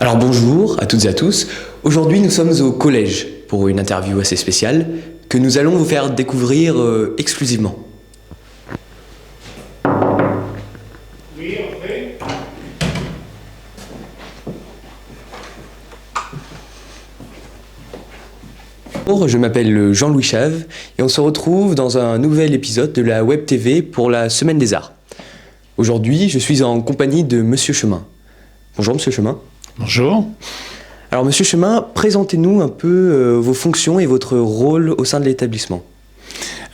Alors bonjour à toutes et à tous. Aujourd'hui nous sommes au collège pour une interview assez spéciale que nous allons vous faire découvrir exclusivement. Oui, entrez. Bonjour, je m'appelle Jean-Louis Chave et on se retrouve dans un nouvel épisode de la Web TV pour la Semaine des Arts. Aujourd'hui je suis en compagnie de Monsieur Chemin. Bonjour Monsieur Chemin. Bonjour. Alors Monsieur Chemin, présentez-nous un peu vos fonctions et votre rôle au sein de l'établissement.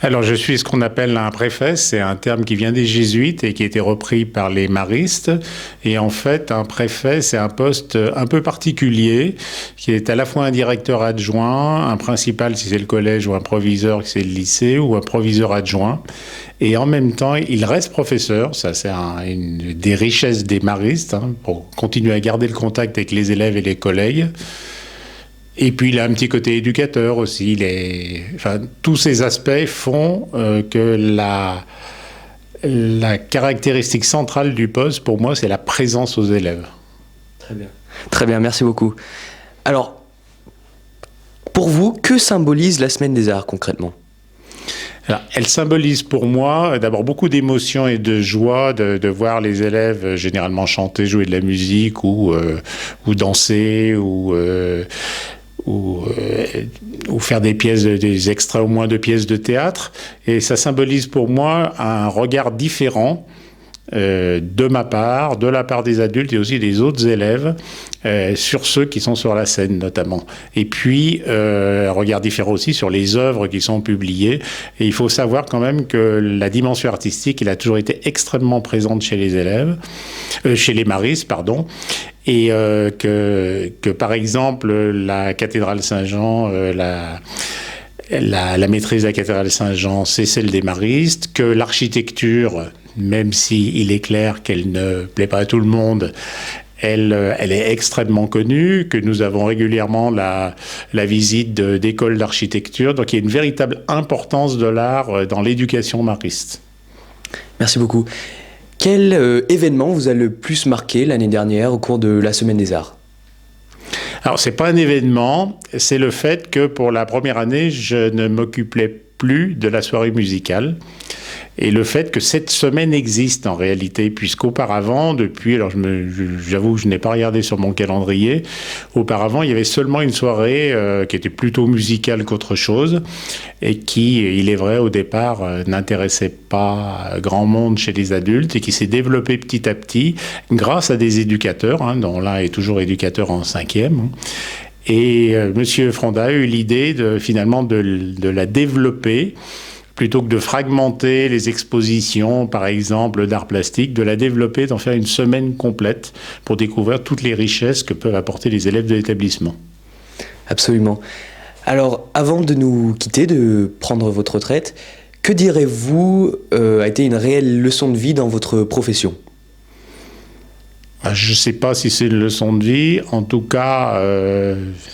Alors, je suis ce qu'on appelle un préfet. C'est un terme qui vient des jésuites et qui a été repris par les maristes. Et en fait, un préfet, c'est un poste un peu particulier qui est à la fois un directeur adjoint, un principal si c'est le collège ou un proviseur si c'est le lycée ou un proviseur adjoint. Et en même temps, il reste professeur. Ça, c'est une des richesses des maristes, pour continuer à garder le contact avec les élèves et les collègues. Et puis, il a un petit côté éducateur aussi. Tous ces aspects font que la caractéristique centrale du poste, pour moi, c'est la présence aux élèves. Très bien. Très bien, merci beaucoup. Alors, pour vous, que symbolise la Semaine des Arts concrètement ? Alors, elle symbolise pour moi d'abord beaucoup d'émotions et de joie de voir les élèves généralement chanter, jouer de la musique ou danser ou faire des extraits au moins de pièces de théâtre. Et ça symbolise pour moi un regard différent de ma part, de la part des adultes et aussi des autres élèves sur ceux qui sont sur la scène notamment. Et puis, un regard différent aussi sur les œuvres qui sont publiées. Et il faut savoir quand même que la dimension artistique, elle a toujours été extrêmement présente chez les élèves, chez les maristes, pardon. Et que par exemple, la cathédrale Saint-Jean, la maîtrise de la cathédrale Saint-Jean, c'est celle des maristes, que l'architecture, même s'il est clair qu'elle ne plaît pas à tout le monde, elle est extrêmement connue, que nous avons régulièrement la visite d'écoles d'architecture. Donc il y a une véritable importance de l'art dans l'éducation mariste. Merci beaucoup. Quel événement vous a le plus marqué l'année dernière au cours de la Semaine des Arts ? Alors, c'est pas un événement, c'est le fait que pour la première année, je ne m'occupais plus de la soirée musicale. Et le fait que cette semaine existe en réalité, puisqu'auparavant, alors j'avoue que je n'ai pas regardé sur mon calendrier, auparavant il y avait seulement une soirée qui était plutôt musicale qu'autre chose, et qui, il est vrai, au départ, n'intéressait pas grand monde chez les adultes, et qui s'est développée petit à petit grâce à des éducateurs, dont l'un est toujours éducateur en 5e. Et Monsieur Fronda a eu l'idée finalement de la développer, plutôt que de fragmenter les expositions, par exemple, d'art plastique, de la développer, d'en faire une semaine complète pour découvrir toutes les richesses que peuvent apporter les élèves de l'établissement. Absolument. Alors, avant de nous quitter, de prendre votre retraite, que direz-vous a été une réelle leçon de vie dans votre profession ? Je ne sais pas si c'est une leçon de vie. En tout cas,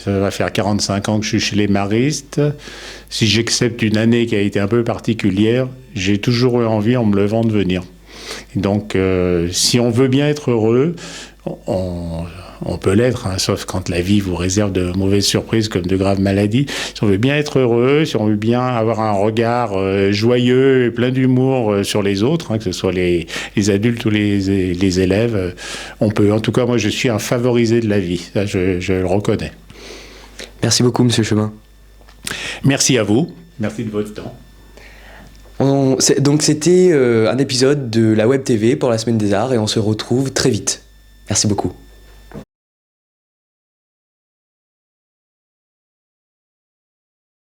ça va faire 45 ans que je suis chez les maristes. Si j'accepte une année qui a été un peu particulière, j'ai toujours eu envie en me levant de venir. Et donc, si on veut bien être heureux, on peut l'être, sauf quand la vie vous réserve de mauvaises surprises comme de graves maladies. Si on veut bien être heureux, si on veut bien avoir un regard joyeux et plein d'humour sur les autres, que ce soit les adultes ou les élèves, on peut. En tout cas, moi, je suis un favorisé de la vie. Ça, je le reconnais. Merci beaucoup, Monsieur Chemin. Merci à vous. Merci de votre temps. Donc, c'était un épisode de la Web TV pour la Semaine des Arts et on se retrouve très vite. Merci beaucoup.